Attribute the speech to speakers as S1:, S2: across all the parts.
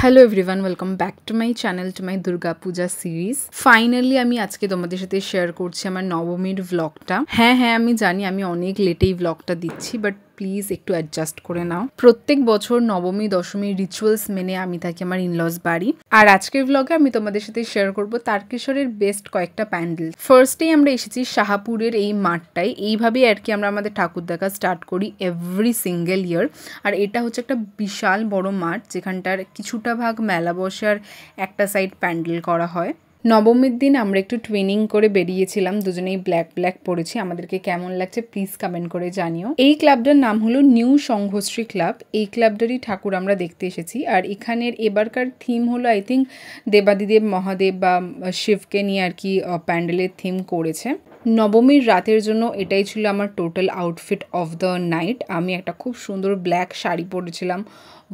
S1: Hello everyone, welcome back to my channel, to my Durga Puja series. Finally আমি আজকে তোমাদের সাথে শেয়ার করছি আমার নবমীর ভ্লগটা। হ্যাঁ, আমি জানি আমি অনেক লেটেই ভ্লগটা দিচ্ছি, বাট প্লিজ একটু অ্যাডজাস্ট করে নাও। প্রত্যেক বছর নবমী দশমী রিচুয়ালস মেনে আমি থাকি আমার ইনলস বাড়ি। আর আজকের ভ্লগে আমি তোমাদের সাথে শেয়ার করবো তারকেশ্বরের বেস্ট কয়েকটা প্যান্ডেল। ফার্স্টেই আমরা এসেছি শাহাপুরের এই মাঠটায়। এইভাবেই আর কি আমরা আমাদের ঠাকুর দেখা স্টার্ট করি এভরি সিঙ্গেল ইয়ার। আর এটা হচ্ছে একটা বিশাল বড় মাঠ, যেখানটার কিছুটা ভাগ মেলা বসে আর একটা সাইড প্যান্ডেল করা হয়। নবমীর দিন আমরা একটু টুইনিং করে বেরিয়েছিলাম, দুজনেই ব্ল্যাক পরেছি। আমাদেরকে কেমন লাগছে প্লিজ কমেন্ট করে জানিও। এই ক্লাবটার নাম হলো নিউ সংঘশ্রী ক্লাব। এই ক্লাবটারই ঠাকুর আমরা দেখতে এসেছি। আর এখানের এবারকার থিম হলো আই থিঙ্ক দেবাদিদেব মহাদেব বা শিবকে নিয়ে আর কি প্যান্ডেলের থিম করেছে। নবমীর রাতের জন্য এটাই ছিল আমার total outfit of the night. আমি একটা খুব সুন্দর ব্ল্যাক শাড়ি পরেছিলাম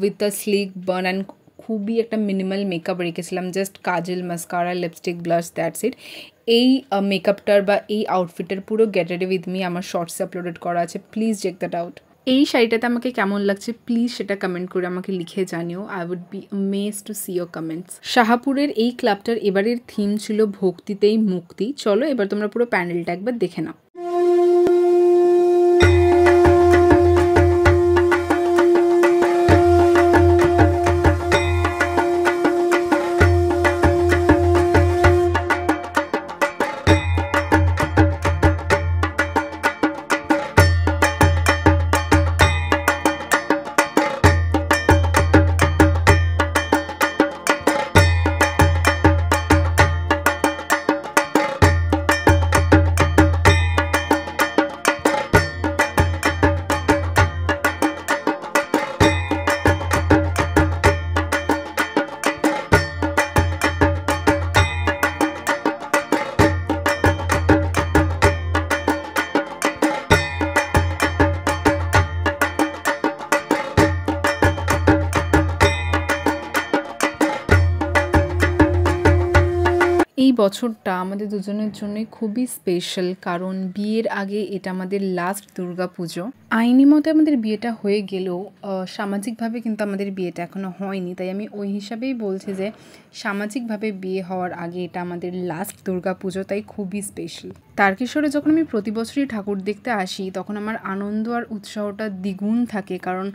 S1: with the sleek bun and খুবই একটা মিনিমাল মেকআপ রেখেছিলাম, just kajal, mascara, lipstick, blush, that's it. এই মেকআপটার বা এই আউটফিটের পুরো গেট রেডি উইথ মি আমার শর্টসে আপলোডেড করা আছে, প্লিজ চেক দ্যাট আউট। এই শাড়িটাতে আমাকে কেমন লাগছে প্লিজ সেটা কমেন্ট করে আমাকে লিখে জানিও। I would be amazed to see your comments. শাহাপুরের এই ক্লাবটার এবারের থিম ছিল ভক্তিতেই মুক্তি। চলো এবার তোমরা পুরো প্যান্ডেলটা একবার দেখে নাও। এই বছরটা আমাদের দুজনের জন্যই খুবই স্পেশাল, কারণ বিয়ের আগে এটা আমাদের লাস্ট দুর্গা পুজো। আইনি মতে আমাদের বিয়েটা হয়ে গেলেও সামাজিকভাবে কিন্তু আমাদের বিয়েটা এখনও হয়নি, তাই আমি ওই হিসাবেই বলছি যে সামাজিকভাবে বিয়ে হওয়ার আগে এটা আমাদের লাস্ট দুর্গা পুজো, তাই খুবই স্পেশাল। তারকেশ্বরে যখন আমি প্রতি বছরই ঠাকুর দেখতে আসি তখন আমার আনন্দ আর উৎসাহটা দ্বিগুণ থাকে, কারণ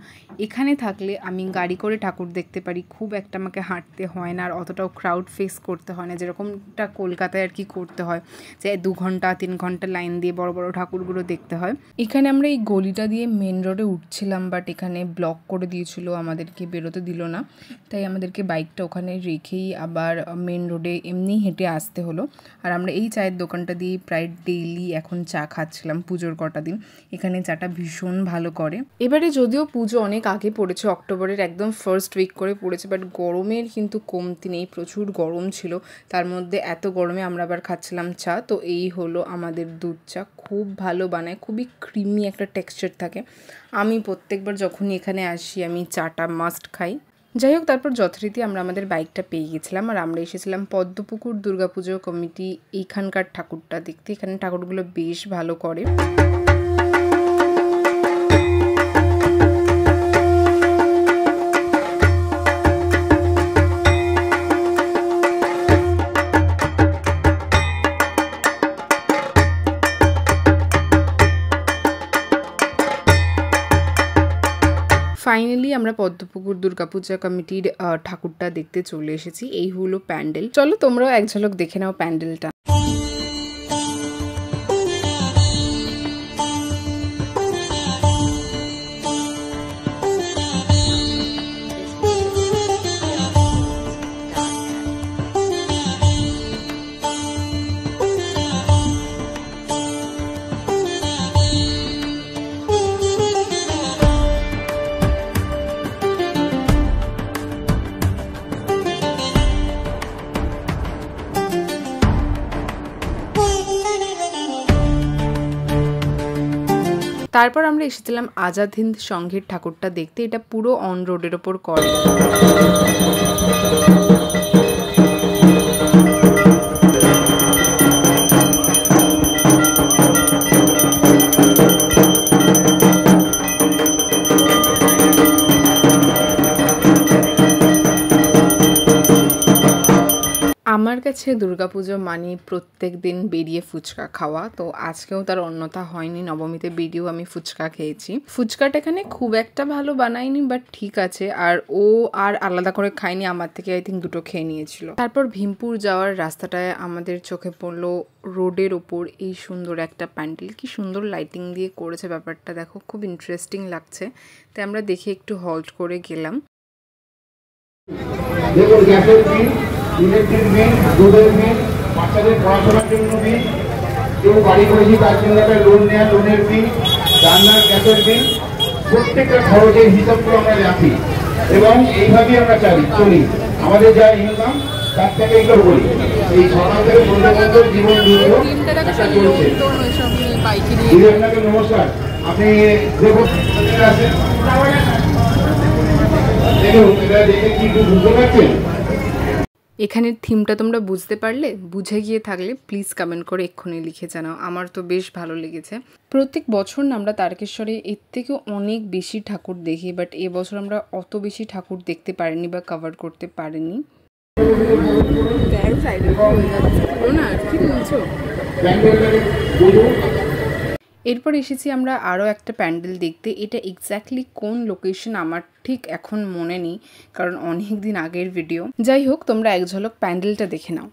S1: এখানে থাকলে আমি গাড়ি করে ঠাকুর দেখতে পারি, খুব একটা আমাকে হাঁটতে হয় না আর অতটাও ক্রাউড ফেস করতে হয় না যেরকমটা কলকাতায় আর কি করতে হয়, যে 2 ঘন্টা 3 ঘন্টা লাইন দিয়ে বড় বড় ঠাকুরগুলো দেখতে হয়। এখানে আমরা এই গলিটা দিয়ে মেন রোডে উঠছিলাম, বাট এখানে ব্লক করে দিয়েছিল, আমাদেরকে বেরোতে দিল না, তাই আমাদেরকে বাইকটা ওখানে রেখেই আবার মেন রোডে এমনি হেঁটে আসতে হলো। আর আমরা এই চায়ের দোকানটা দিয়ে প্রায় ডেইলি এখন চা খাচ্ছিলাম পুজোর কটা দিন। এখানে চাটা ভীষণ ভালো করে। এবারে যদিও পুজো অনেক আগে পড়েছে, অক্টোবরের একদম ফার্স্ট উইক করে পড়েছে, বাট গরমের কিন্তু কমতি নেই, প্রচুর গরম ছিল। তার মধ্যে এত গরমে আমরা আবার খাচ্ছিলাম চা। তো এই হলো আমাদের দুধ চা, খুব ভালো বানায়, খুবই ক্রিমি একটা টেক্সচার থাকে। আমি প্রত্যেকবার যখনই এখানে আসি আমি চাটা মাস্ট খাই। যাই হোক, তারপর যথারীতি আমরা আমাদের বাইকটা পেয়ে গেছিলাম আর আমরা এসেছিলাম পদ্মপুকুর দুর্গাপুজো কমিটি এইখানকার ঠাকুরটা দেখতে। এখানে ঠাকুরগুলো বেশ ভালো করে। ফাইনালি আমরা পদ্মপুকুর দুর্গাপূজা কমিটির ঠাকুরটা দেখতে চলে এসেছি। এই হলো প্যান্ডেল। চলো তোমরাও এক ঝলক দেখে নাও প্যান্ডেলটা। তারপর আমরা এসেছিলাম আজাদ হিন্দ সংঘের ঠাকুরটা দেখতে। এটা পুরো অন রোডের ওপর করে। আমার কাছে দুর্গাপুজো মানে প্রত্যেক দিন বেরিয়ে ফুচকা খাওয়া। তো আজকেও তার অন্যথা হয়নি। নবমীতে বেরিয়েও আমি ফুচকা খেয়েছি। ফুচকাটা এখানে খুব একটা ভালো বানায়নি, বাট ঠিক আছে। আর ও আর আলাদা করে খায়নি, আমার থেকে আই থিঙ্ক দুটো খেয়ে নিয়েছিল। তারপর ভীমপুর যাওয়ার রাস্তাটায় আমাদের চোখে পড়লো রোডের ওপর এই সুন্দর একটা প্যান্ডেল। কি সুন্দর লাইটিং দিয়ে করেছে ব্যাপারটা, দেখো খুব ইন্টারেস্টিং লাগছে। তাই আমরা দেখে একটু হল্ট করে গেলাম।
S2: দেখুন গ্যাসের বিল, ইলেকট্রিক বিল, দুধের বিল, বাচ্চাদের পড়াশোনার জন্য বিল, কেউ বাড়ি করেছি তার জন্য একটা লোন নেওয়া, লোনের বিল, রান্নার গ্যাসের বিল, প্রত্যেকটা খরচের হিসাবগুলো আমরা রাখি এবং এইভাবেই আমরা চলি। আমাদের যা ইনকাম তার থেকে এগুলো বলি। এই সকাল থেকে সন্ধ্যা পর্যন্ত জীবন দুর্যোগ চলছে। আপনাকে নমস্কার, আপনি দেখুন
S1: এখানের থিমটা তোমরা বুঝতে পারলে? বুঝে গিয়ে থাকলে প্লিজ কমেন্ট করে এক্ষুনি লিখে জানাও। আমার তো বেশ ভালো লেগেছে। প্রত্যেক বছর না আমরা তারকেশ্বরে এর থেকেও অনেক বেশি ঠাকুর দেখি, বাট এবছর আমরা অত বেশি ঠাকুর দেখতে পারিনি বা কভার করতে পারিনি। এরপর এসেছি আমরা আরও একটা প্যান্ডেল দেখতে। এটা এক্স্যাক্টলি কোন লোকেশন আমার ঠিক এখন মনে নেই, কারণ অনেক দিন আগের ভিডিও। যাই হোক, তোমরা এক ঝলক প্যান্ডেলটা দেখে নাও।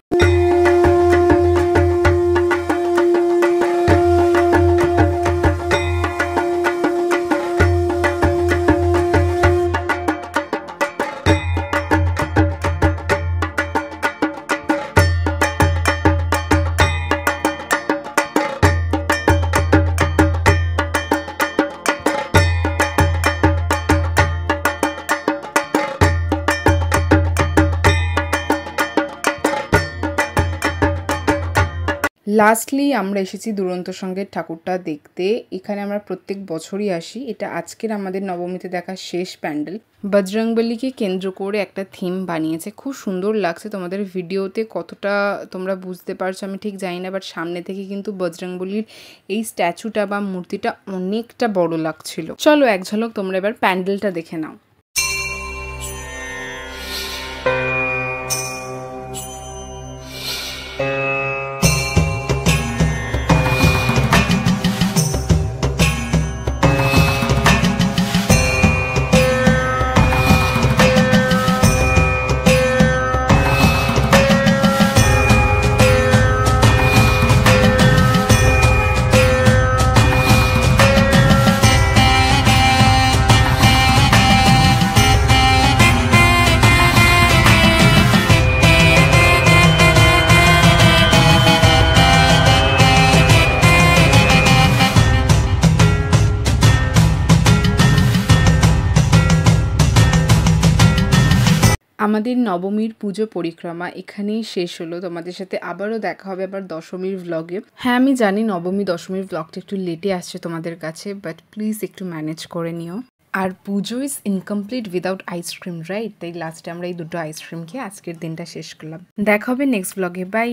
S1: লাস্টলি আমরা এসেছি দুরন্ত সঙ্গের ঠাকুরটা দেখতে। এখানে আমরা প্রত্যেক বছরই আসি। এটা আজকের আমাদের নবমীতে দেখা শেষ প্যান্ডেল। বজরংবলীকে কেন্দ্র করে একটা থিম বানিয়েছে, খুব সুন্দর লাগছে। তোমাদের ভিডিওতে কতটা তোমরা বুঝতে পারছো আমি ঠিক জানি না, বাট সামনে থেকে কিন্তু বজরংবলীর এই স্ট্যাচুটা বা মূর্তিটা অনেকটা বড় লাগছিল। চলো এক ঝলক তোমরা এবার প্যান্ডেলটা দেখে নাও। আমাদের নবমীর পুজো পরিক্রমা এখানেই শেষ হলো। তোমাদের সাথে আবারও দেখা হবে আবার দশমীর ভ্লগে। হ্যাঁ আমি জানি নবমী দশমীর ভ্লগটা একটু লেটে আসছে তোমাদের কাছে, বাট প্লিজ একটু ম্যানেজ করে নিও। আর পুজো is incomplete without ice cream, right? তাই লাস্টে আমরা এই দুটো আইসক্রিম খেয়ে আজকের দিনটা শেষ করলাম। দেখা হবে নেক্সট ভ্লগে। বাই।